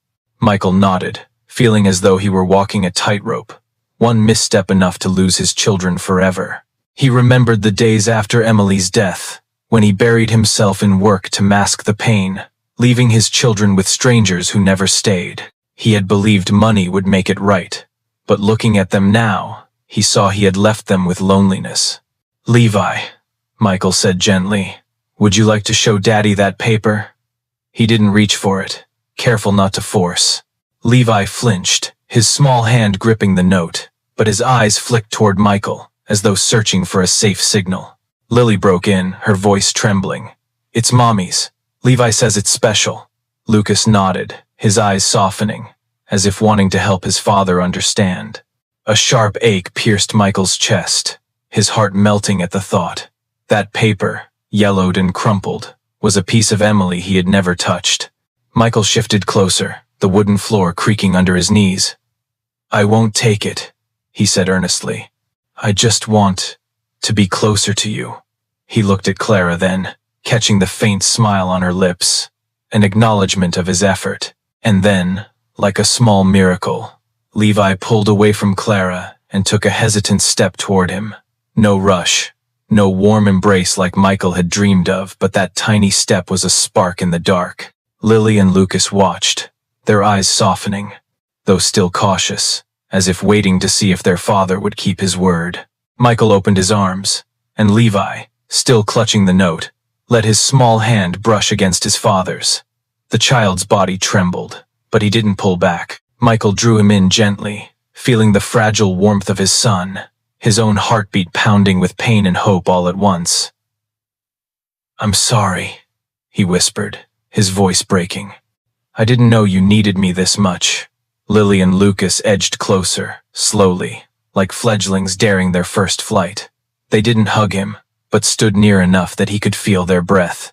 Michael nodded, feeling as though he were walking a tightrope, one misstep enough to lose his children forever. He remembered the days after Emily's death, when he buried himself in work to mask the pain, leaving his children with strangers who never stayed. He had believed money would make it right, but looking at them now, he saw he had left them with loneliness. "Levi," Michael said gently, "would you like to show Daddy that paper?" He didn't reach for it, careful not to force. Levi flinched, his small hand gripping the note, but his eyes flicked toward Michael, as though searching for a safe signal. Lily broke in, her voice trembling. "It's Mommy's. Levi says it's special." Lucas nodded, his eyes softening, as if wanting to help his father understand. A sharp ache pierced Michael's chest, his heart melting at the thought. That paper, yellowed and crumpled, was a piece of Emily he had never touched. Michael shifted closer, the wooden floor creaking under his knees. "I won't take it," he said earnestly. "I just want to be closer to you." He looked at Clara then, catching the faint smile on her lips, an acknowledgement of his effort. And then, like a small miracle, Levi pulled away from Clara and took a hesitant step toward him. No rush, no warm embrace like Michael had dreamed of, but that tiny step was a spark in the dark. Lily and Lucas watched, their eyes softening, though still cautious, as if waiting to see if their father would keep his word. Michael opened his arms, and Levi, still clutching the note, let his small hand brush against his father's. The child's body trembled, but he didn't pull back. Michael drew him in gently, feeling the fragile warmth of his son, his own heartbeat pounding with pain and hope all at once. "I'm sorry," he whispered, his voice breaking. "I didn't know you needed me this much." Lily and Lucas edged closer, slowly, like fledglings daring their first flight. They didn't hug him, but stood near enough that he could feel their breath.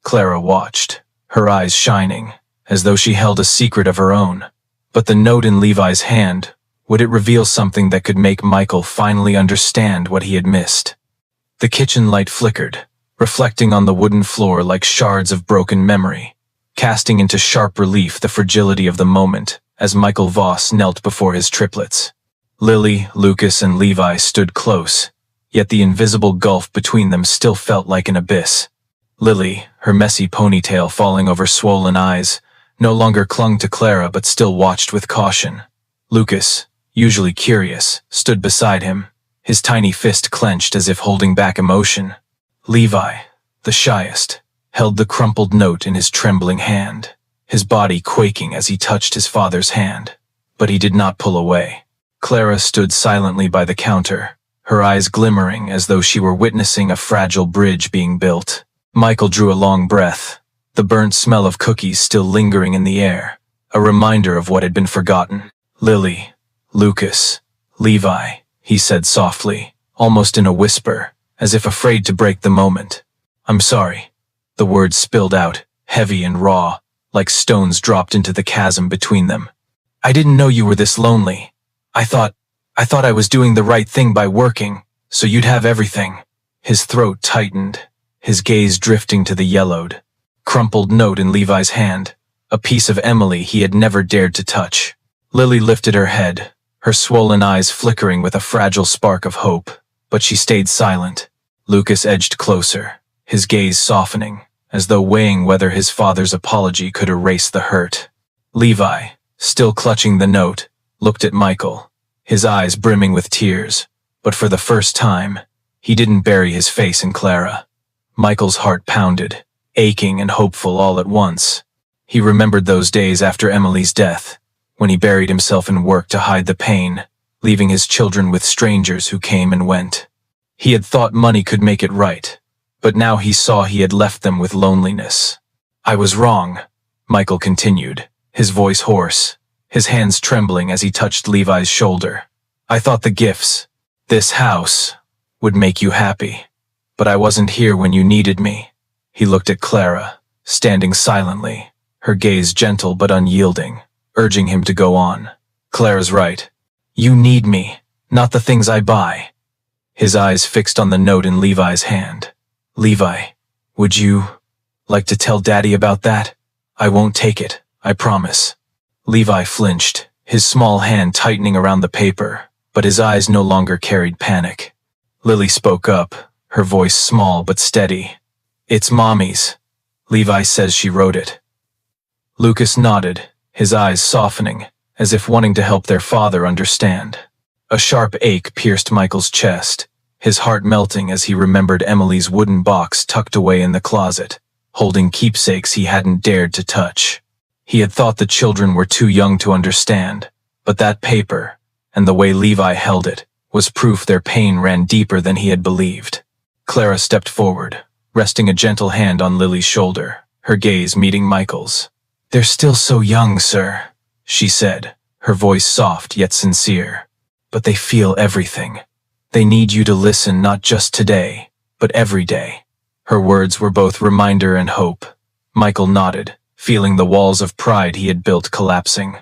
Clara watched, her eyes shining, as though she held a secret of her own. But the note in Levi's hand, would it reveal something that could make Michael finally understand what he had missed? The kitchen light flickered, reflecting on the wooden floor like shards of broken memory, casting into sharp relief the fragility of the moment as Michael Voss knelt before his triplets. Lily, Lucas, and Levi stood close, yet the invisible gulf between them still felt like an abyss. Lily, her messy ponytail falling over swollen eyes, no longer clung to Clara but still watched with caution. Lucas, usually curious, stood beside him, his tiny fist clenched as if holding back emotion. Levi, the shyest, held the crumpled note in his trembling hand, his body quaking as he touched his father's hand. But he did not pull away. Clara stood silently by the counter, her eyes glimmering as though she were witnessing a fragile bridge being built. Michael drew a long breath, the burnt smell of cookies still lingering in the air, a reminder of what had been forgotten. "Lily, Lucas, Levi," he said softly, almost in a whisper, as if afraid to break the moment. "I'm sorry." The words spilled out, heavy and raw, like stones dropped into the chasm between them. "I didn't know you were this lonely. I thought I was doing the right thing by working, so you'd have everything." His throat tightened, his gaze drifting to the yellowed, crumpled note in Levi's hand, a piece of Emily he had never dared to touch. Lily lifted her head, her swollen eyes flickering with a fragile spark of hope, but she stayed silent. Lucas edged closer, his gaze softening, as though weighing whether his father's apology could erase the hurt. Levi, still clutching the note, looked at Michael, his eyes brimming with tears, but for the first time, he didn't bury his face in Clara. Michael's heart pounded, aching and hopeful all at once. He remembered those days after Emily's death, when he buried himself in work to hide the pain, leaving his children with strangers who came and went. He had thought money could make it right, but now he saw he had left them with loneliness. "I was wrong," Michael continued, his voice hoarse, his hands trembling as he touched Levi's shoulder. "I thought the gifts, this house, would make you happy, but I wasn't here when you needed me." He looked at Clara, standing silently, her gaze gentle but unyielding, urging him to go on. "Clara's right. You need me, not the things I buy." His eyes fixed on the note in Levi's hand. "Levi, would you like to tell Daddy about that? I won't take it, I promise." Levi flinched, his small hand tightening around the paper, but his eyes no longer carried panic. Lily spoke up, her voice small but steady. "It's Mommy's. Levi says she wrote it." Lucas nodded, his eyes softening, as if wanting to help their father understand. A sharp ache pierced Michael's chest, his heart melting as he remembered Emily's wooden box tucked away in the closet, holding keepsakes he hadn't dared to touch. He had thought the children were too young to understand, but that paper, and the way Levi held it, was proof their pain ran deeper than he had believed. Clara stepped forward, resting a gentle hand on Lily's shoulder, her gaze meeting Michael's. "They're still so young, sir," she said, her voice soft yet sincere. "But they feel everything. They need you to listen not just today, but every day. Her words were both reminder and hope. Michael nodded, feeling the walls of pride he had built collapsing.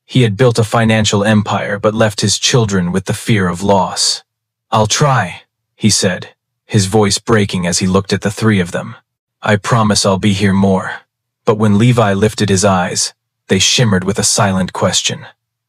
He had built a financial empire but left his children with the fear of loss. "I'll try," he said, his voice breaking as he looked at the three of them. "I promise I'll be here more." But when Levi lifted his eyes, they shimmered with a silent question.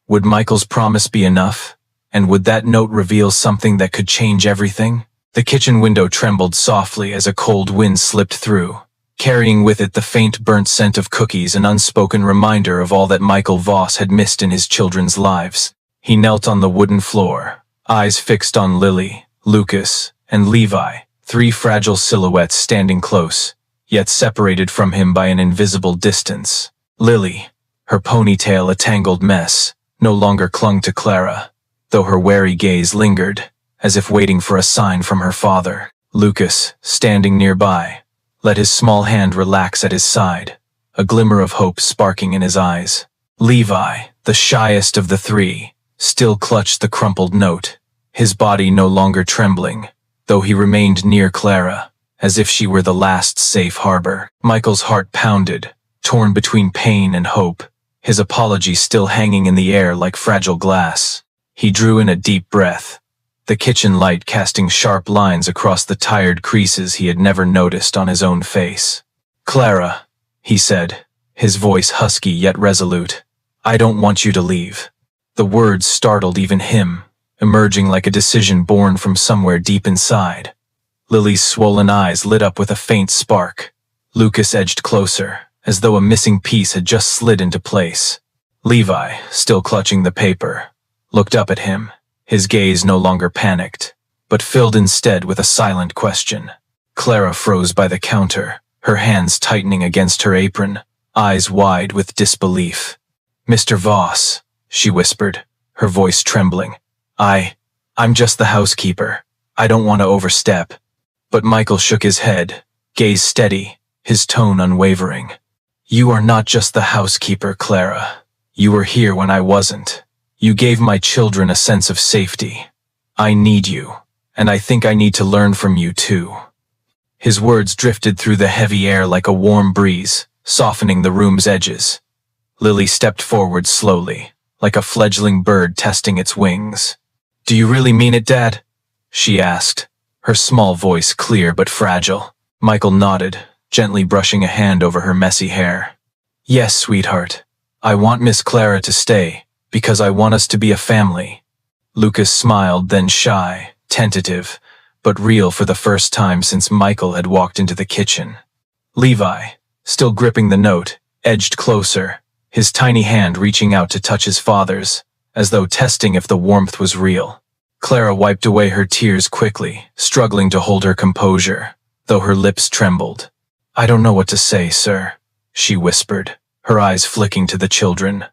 Would Michael's promise be enough? And would that note reveal something that could change everything? The kitchen window trembled softly as a cold wind slipped through, carrying with it the faint burnt scent of cookies, an unspoken reminder of all that Michael Voss had missed in his children's lives. He knelt on the wooden floor, eyes fixed on Lily, Lucas, and Levi, three fragile silhouettes standing close, yet separated from him by an invisible distance. Lily, her ponytail a tangled mess, no longer clung to Clara, though her wary gaze lingered, as if waiting for a sign from her father. Lucas, standing nearby, let his small hand relax at his side, a glimmer of hope sparking in his eyes. Levi, the shyest of the three, still clutched the crumpled note, his body no longer trembling, though he remained near Clara, as if she were the last safe harbor. Michael's heart pounded, torn between pain and hope, his apology still hanging in the air like fragile glass. He drew in a deep breath, the kitchen light casting sharp lines across the tired creases he had never noticed on his own face. "Clara," he said, his voice husky yet resolute, "I don't want you to leave." The words startled even him, emerging like a decision born from somewhere deep inside. Lily's swollen eyes lit up with a faint spark. Lucas edged closer, as though a missing piece had just slid into place. Levi, still clutching the paper, looked up at him, his gaze no longer panicked, but filled instead with a silent question. Clara froze by the counter, her hands tightening against her apron, eyes wide with disbelief. "Mr. Voss," she whispered, her voice trembling. I'm just the housekeeper. I don't want to overstep." But Michael shook his head, gaze steady, his tone unwavering. "You are not just the housekeeper, Clara. You were here when I wasn't. You gave my children a sense of safety. I need you, and I think I need to learn from you too." His words drifted through the heavy air like a warm breeze, softening the room's edges. Lily stepped forward slowly, like a fledgling bird testing its wings. "Do you really mean it, Dad?" she asked, her small voice clear but fragile. Michael nodded, gently brushing a hand over her messy hair. "Yes, sweetheart. I want Miss Clara to stay, because I want us to be a family." Lucas smiled, then shy, tentative, but real for the first time since Michael had walked into the kitchen. Levi, still gripping the note, edged closer, his tiny hand reaching out to touch his father's, as though testing if the warmth was real. Clara wiped away her tears quickly, struggling to hold her composure, though her lips trembled. "I don't know what to say, sir," she whispered, her eyes flicking to the children.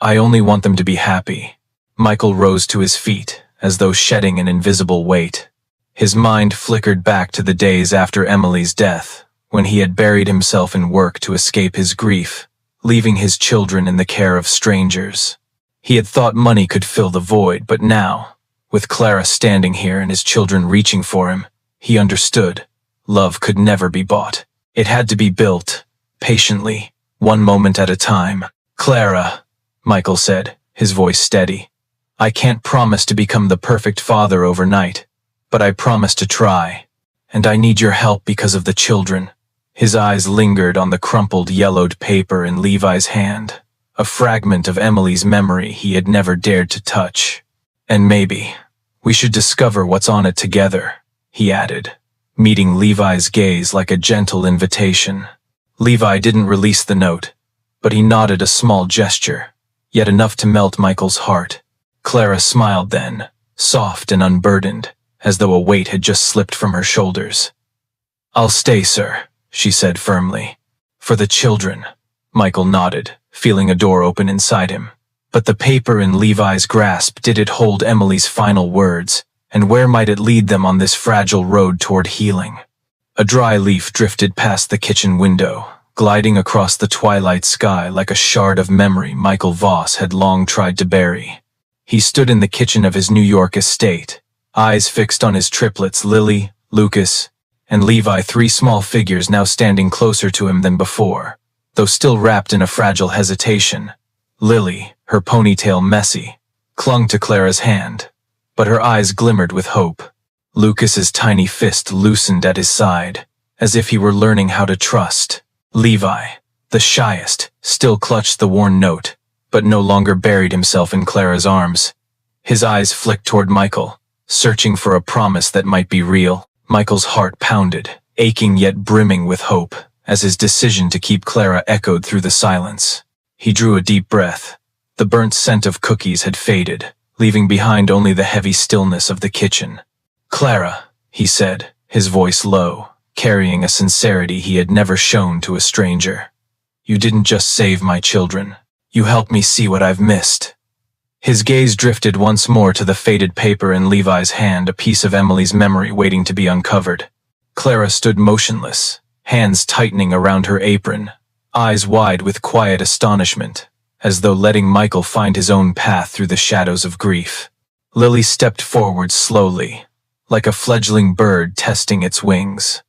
"I only want them to be happy." Michael rose to his feet, as though shedding an invisible weight. His mind flickered back to the days after Emily's death, when he had buried himself in work to escape his grief, leaving his children in the care of strangers. He had thought money could fill the void, but now, with Clara standing here and his children reaching for him, he understood. Love could never be bought. It had to be built, patiently, one moment at a time. "Clara," Michael said, his voice steady, "I can't promise to become the perfect father overnight, but I promise to try. And I need your help because of the children." His eyes lingered on the crumpled, yellowed paper in Levi's hand, a fragment of Emily's memory he had never dared to touch. "And maybe we should discover what's on it together," he added, meeting Levi's gaze like a gentle invitation. Levi didn't release the note, but he nodded a small gesture, yet enough to melt Michael's heart. Clara smiled then, soft and unburdened, as though a weight had just slipped from her shoulders. "I'll stay, sir," she said firmly. "For the children." Michael nodded, feeling a door open inside him. But the paper in Levi's grasp, did it hold Emily's final words, and where might it lead them on this fragile road toward healing? A dry leaf drifted past the kitchen window, gliding across the twilight sky like a shard of memory Michael Voss had long tried to bury. He stood in the kitchen of his New York estate, eyes fixed on his triplets Lily, Lucas, and Levi, three small figures now standing closer to him than before, though still wrapped in a fragile hesitation. Lily, her ponytail messy, clung to Clara's hand, but her eyes glimmered with hope. Lucas's tiny fist loosened at his side, as if he were learning how to trust. Levi, the shyest, still clutched the worn note, but no longer buried himself in Clara's arms. His eyes flicked toward Michael, searching for a promise that might be real. Michael's heart pounded, aching yet brimming with hope, as his decision to keep Clara echoed through the silence. He drew a deep breath. The burnt scent of cookies had faded, leaving behind only the heavy stillness of the kitchen. "Clara," he said, his voice low, carrying a sincerity he had never shown to a stranger. "You didn't just save my children. You helped me see what I've missed." His gaze drifted once more to the faded paper in Levi's hand, a piece of Emily's memory waiting to be uncovered. Clara stood motionless, hands tightening around her apron, eyes wide with quiet astonishment, as though letting Michael find his own path through the shadows of grief. Lily stepped forward slowly, like a fledgling bird testing its wings.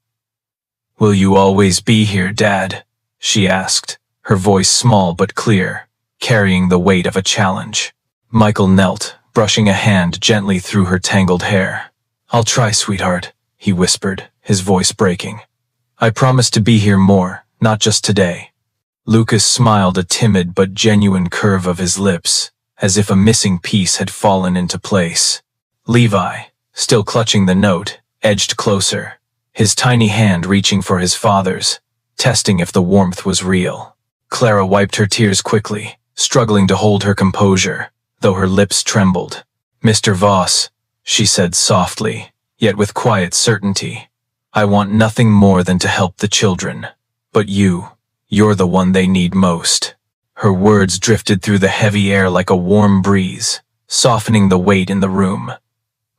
"Will you always be here, Dad?" she asked, her voice small but clear, carrying the weight of a challenge. Michael knelt, brushing a hand gently through her tangled hair. "I'll try, sweetheart," he whispered, his voice breaking. "I promise to be here more, not just today." Lucas smiled, a timid but genuine curve of his lips, as if a missing piece had fallen into place. Levi, still clutching the note, edged closer, his tiny hand reaching for his father's, testing if the warmth was real. Clara wiped her tears quickly, struggling to hold her composure, though her lips trembled. "Mr. Voss," she said softly, yet with quiet certainty, "I want nothing more than to help the children. But you're the one they need most." Her words drifted through the heavy air like a warm breeze, softening the weight in the room.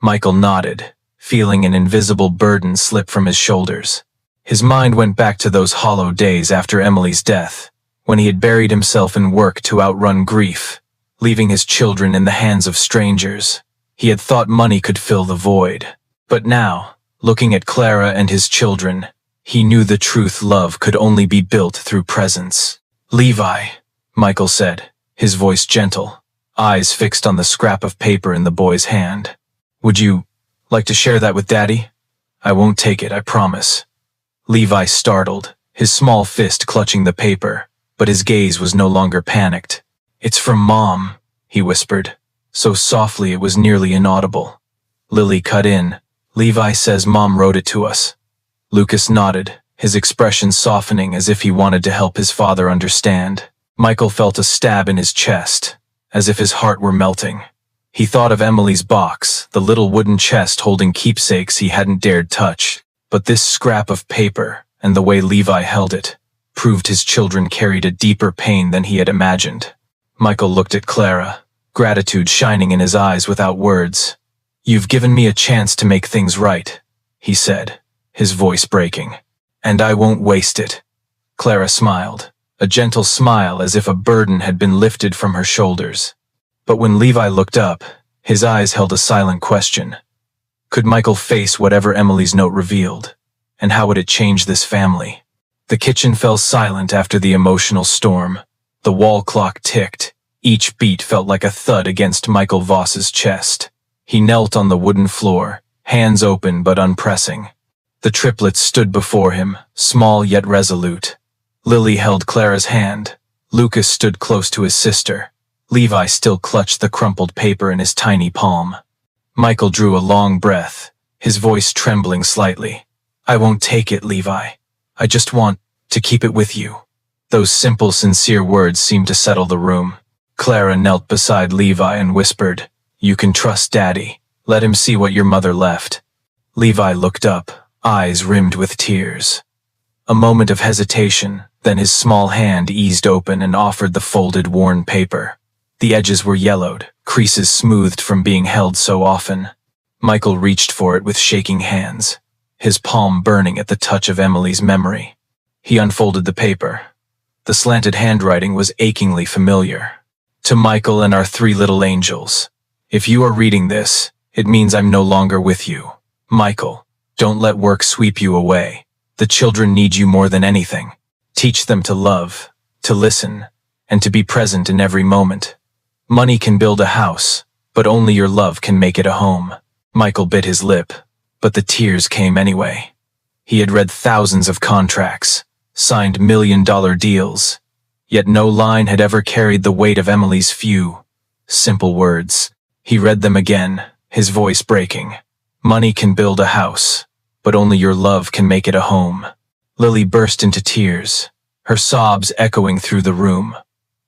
Michael nodded, feeling an invisible burden slip from his shoulders. His mind went back to those hollow days after Emily's death, when he had buried himself in work to outrun grief, leaving his children in the hands of strangers. He had thought money could fill the void. But now, looking at Clara and his children, he knew the truth: love could only be built through presence. "Levi," Michael said, his voice gentle, eyes fixed on the scrap of paper in the boy's hand. "Would you like to share that with Daddy? I won't take it, I promise." Levi startled, his small fist clutching the paper, but his gaze was no longer panicked. "It's from Mom," he whispered, so softly it was nearly inaudible. Lily cut in. "Levi says Mom wrote it to us." Lucas nodded, his expression softening as if he wanted to help his father understand. Michael felt a stab in his chest, as if his heart were melting. He thought of Emily's box, the little wooden chest holding keepsakes he hadn't dared touch. But this scrap of paper, and the way Levi held it, proved his children carried a deeper pain than he had imagined. Michael looked at Clara, gratitude shining in his eyes without words. "You've given me a chance to make things right," he said, his voice breaking. "And I won't waste it." Clara smiled, a gentle smile as if a burden had been lifted from her shoulders. But when Levi looked up, his eyes held a silent question. Could Michael face whatever Emily's note revealed? And how would it change this family? The kitchen fell silent after the emotional storm. The wall clock ticked. Each beat felt like a thud against Michael Voss's chest. He knelt on the wooden floor, hands open but unpressing. The triplets stood before him, small yet resolute. Lily held Clara's hand. Lucas stood close to his sister. Levi still clutched the crumpled paper in his tiny palm. Michael drew a long breath, his voice trembling slightly. "I won't take it, Levi. I just want to keep it with you." Those simple, sincere words seemed to settle the room. Clara knelt beside Levi and whispered, "You can trust Daddy. Let him see what your mother left." Levi looked up, eyes rimmed with tears. A moment of hesitation, then his small hand eased open and offered the folded, worn paper. The edges were yellowed, creases smoothed from being held so often. Michael reached for it with shaking hands, his palm burning at the touch of Emily's memory. He unfolded the paper. The slanted handwriting was achingly familiar. "To Michael and our 3 little angels. If you are reading this, It means I'm no longer with you. Michael, don't let work sweep you away. The children need you more than anything. Teach them to love, to listen, and to be present in every moment. Money can build a house, but only your love can make it a home. Michael bit his lip, but the tears came anyway. He had read thousands of contracts, signed million-dollar deals, yet no line had ever carried the weight of Emily's few, simple words. He read them again, his voice breaking. Money can build a house, but only your love can make it a home. Lily burst into tears, her sobs echoing through the room.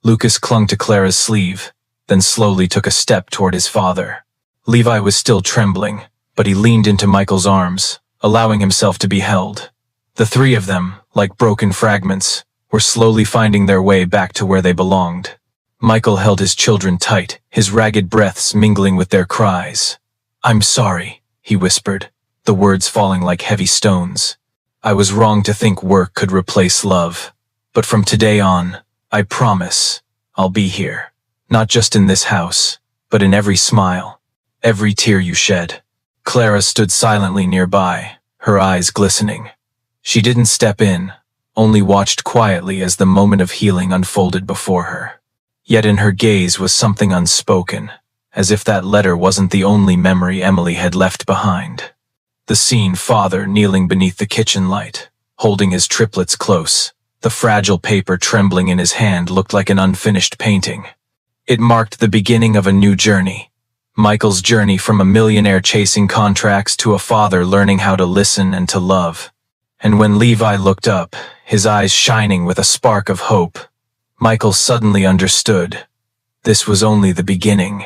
Lucas clung to Clara's sleeve, then slowly took a step toward his father. Levi was still trembling, but he leaned into Michael's arms, allowing himself to be held. The three of them, like broken fragments, were slowly finding their way back to where they belonged. Michael held his children tight, his ragged breaths mingling with their cries. "I'm sorry," he whispered, the words falling like heavy stones. "I was wrong to think work could replace love. But from today on, I promise, I'll be here. Not just in this house, but in every smile, every tear you shed." Clara stood silently nearby, her eyes glistening. She didn't step in, only watched quietly as the moment of healing unfolded before her. Yet in her gaze was something unspoken, as if that letter wasn't the only memory Emily had left behind. The scene, father kneeling beneath the kitchen light, holding his triplets close, the fragile paper trembling in his hand, looked like an unfinished painting. It marked the beginning of a new journey. Michael's journey from a millionaire chasing contracts to a father learning how to listen and to love. And when Levi looked up, his eyes shining with a spark of hope, Michael suddenly understood. This was only the beginning.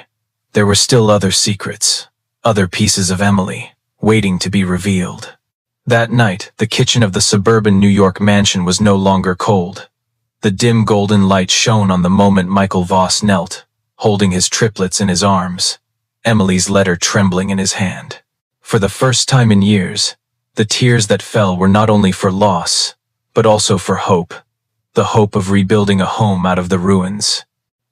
There were still other secrets, other pieces of Emily, waiting to be revealed. That night, the kitchen of the suburban New York mansion was no longer cold. The dim golden light shone on the moment Michael Voss knelt, holding his triplets in his arms, Emily's letter trembling in his hand. For the first time in years, the tears that fell were not only for loss, but also for hope, the hope of rebuilding a home out of the ruins.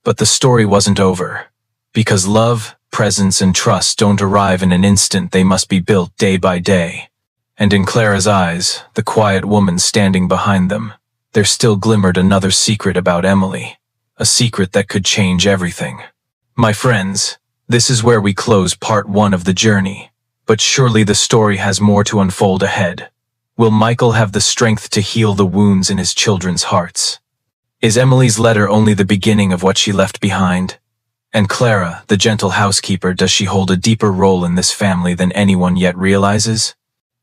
But the story wasn't over, because love, presence, and trust don't arrive in an instant. They must be built day by day. And in Clara's eyes, the quiet woman standing behind them, there still glimmered another secret about Emily, a secret that could change everything. My friends, this is where we close part 1 of the journey, but surely the story has more to unfold ahead. Will Michael have the strength to heal the wounds in his children's hearts? Is Emily's letter only the beginning of what she left behind? And Clara, the gentle housekeeper, does she hold a deeper role in this family than anyone yet realizes?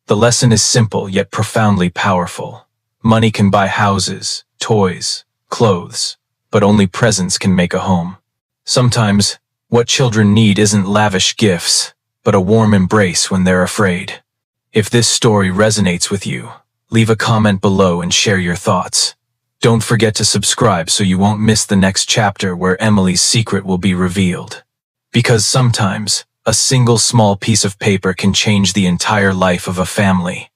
The lesson is simple yet profoundly powerful. Money can buy houses, toys, clothes, but only presence can make a home. Sometimes, what children need isn't lavish gifts, but a warm embrace when they're afraid. If this story resonates with you, leave a comment below and share your thoughts. Don't forget to subscribe so you won't miss the next chapter where Emily's secret will be revealed. Because sometimes, a single small piece of paper can change the entire life of a family.